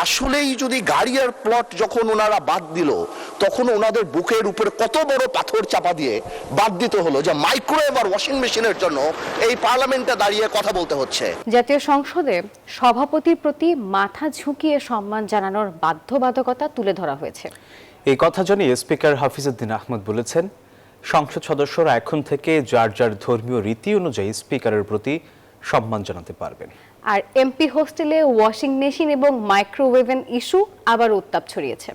আসলেই যদি গাড়ি আর প্লট যখন ওনারা বাদ দিল তখন ওনাদের বুকের উপরে কত বড় পাথর চাপা দিয়ে বাদ দিতে হলো যে মাইক্রোওয়েভ আর ওয়াশিং মেশিনের জন্য এই পার্লামেন্টে দাঁড়িয়ে কথা বলতে হচ্ছে। জাতীয় সংসদে সভাপতির প্রতি মাথা ঝুঁকিয়ে সম্মান জানানোর বাধ্যবাধকতা তুলে ধরা হয়েছে। এই কথা জানিয়ে স্পিকার হাফিজউদ্দিন আহমদ বলেছেন, সংসদ সদস্যরা এখন থেকে যার যার ধর্মীয় রীতি অনুযায়ী স্পিকারের প্রতি সম্মান জানাতে পারবেন। আর এমপি হোস্টেলে ওয়াশিং মেশিন এবং মাইক্রোওয়েভেন ইস্যু আবার উত্তাপ ছড়িয়েছে।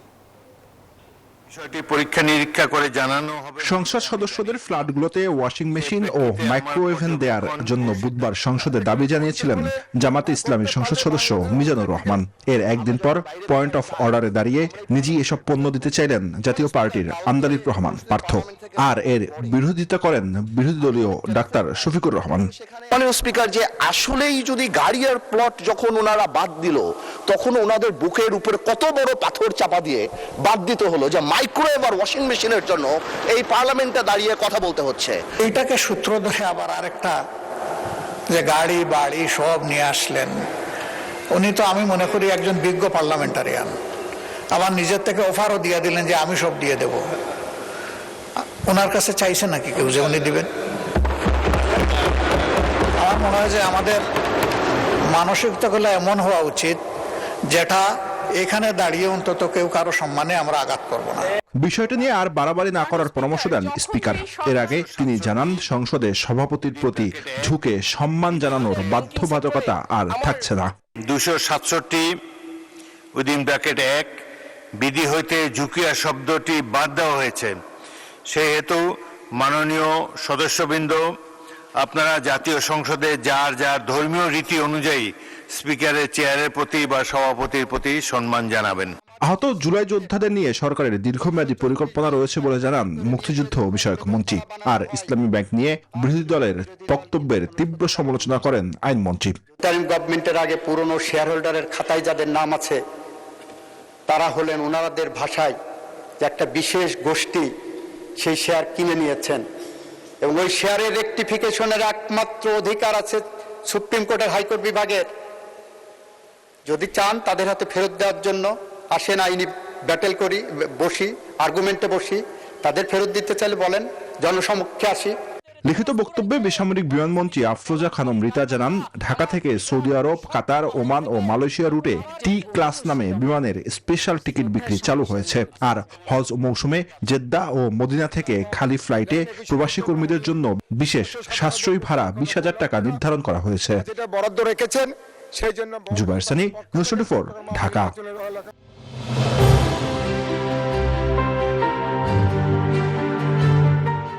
পরীক্ষা নিরীক্ষা করে জানানো হবে। সংসদ সদস্যদের ফ্ল্যাটগুলোতে ওয়াশিং মেশিন ও মাইক্রোওয়েভেন দেওয়ার জন্য বুধবার সংসদে দাবি জানিয়েছিলেন জামাতে ইসলামীর সংসদ সদস্য মিজানুর রহমান। এর একদিন পর পয়েন্ট অফ অর্ডারে দাঁড়িয়ে নিজেই এসব পণ্য দিতে চাইলেন জাতীয় পার্টির আমদালির রহমান পার্থ। আর এর বিরোধিতা করেন বিরোধী দলীয় ডাক্তার শফিকুর রহমান। মাননীয় স্পিকার, যে আসলেই যদি গাড়ি আর প্লট যখন ওনারা বাদ দিল তখন ওনাদের বুকের উপরে কত বড় পাথর চাপা দিয়ে বাদ দিতে হলো যে মাইক্রোওয়েভ আর ওয়াশিং মেশিনের জন্য এই পার্লামেন্টে দাঁড়িয়ে কথা বলতে হচ্ছে। এইটাকে সূত্র ধরে আবার আরেকটা যে গাড়ি বাড়ি সব নিয়ে আসলেন। উনি তো আমি মনে করি একজন বিজ্ঞ পার্লামেন্টারিয়ান। আবার নিজের থেকে অফারও দিয়ে দিলেন যে আমি সব দিয়ে দেব। ওনার কাছে চাইছে নাকি কেউ যে উনি দিবেন? আমার মনে হয় যে আমাদের মানসিকতাগুলো এমন হওয়া উচিত যেটা এখানে দাঁড়িয়ে অন্তত কেউ কারো সম্মানে আমরা আঘাত করব না। বিষয়টা নিয়ে আর বাড়াবাড়ি না করার পরামর্শ দেন স্পিকার। এর আগে তিনি জানান, সংসদে সভাপতির প্রতি ঝুঁকে সম্মান জানানোর বাধ্যবাধকতা আর থাকছে না। 267 উইদিন ব্র্যাকেট 1 বিধি হইতে ঝুঁকিয়া শব্দটি বাদ দেওয়া হয়েছে। সেহেতু মাননীয় সদস্যবৃন্দ, আপনারা জাতীয় সংসদে যার যার ধর্মীয় রীতি অনুযায়ী স্পিকারের চেয়ারের প্রতি বা সভাপতির প্রতি সম্মান জানাবেন। আহত জুলাই যোদ্ধাদের নিয়ে সরকারের দীর্ঘমেয়াদী পরিকল্পনা রয়েছে বলে জানান মুক্তিযুদ্ধ বিষয়ক মন্ত্রী। আর ইসলামী ব্যাংক নিয়ে বিরোধী দলের বক্তব্যের তীব্র সমালোচনা করেন আইনমন্ত্রী। ইন্টারিম গভর্নমেন্টের আগে পুরনো শেয়ার হোল্ডারের খাতায় যাদের নাম আছে তারা হলেন ওনাদের ভাষায় যে একটা বিশেষ গোষ্ঠী সেই শেয়ার কিনে নিয়েছেন এবং ওই শেয়ারের রেকটিফিকেশনের একমাত্র অধিকার আছে সুপ্রিম কোর্টের হাইকোর্ট বিভাগের। যদি চান তাদের হাতে ফেরত দেওয়ার জন্য আসেন, আইনি ব্যাটেল করি, বসি, আর্গুমেন্টে বসি। তাদের ফেরত দিতে চাইলে বলেন, জনসমক্ষে আসি। লিখিত বক্তব্যে বেসামরিক বিমানমন্ত্রী আফরোজা খানম রিতা জানান, ঢাকা থেকে সৌদি আরব, কাতার, ওমান ও মালয়েশিয়া রুটে টি ক্লাস নামে বিমানের স্পেশাল টিকিট বিক্রি চালু হয়েছে। আর হজ মৌসুমে জেদ্দা ও মদিনা থেকে খালি ফ্লাইটে প্রবাসী কর্মীদের জন্য বিশেষ সাশ্রয়ী ভাড়া 20,000 টাকা নির্ধারণ করা হয়েছে। বরাদ্দ রেখেছেন সেই জন্য। জুবায়ের সানি, নিউজ 24, ঢাকা।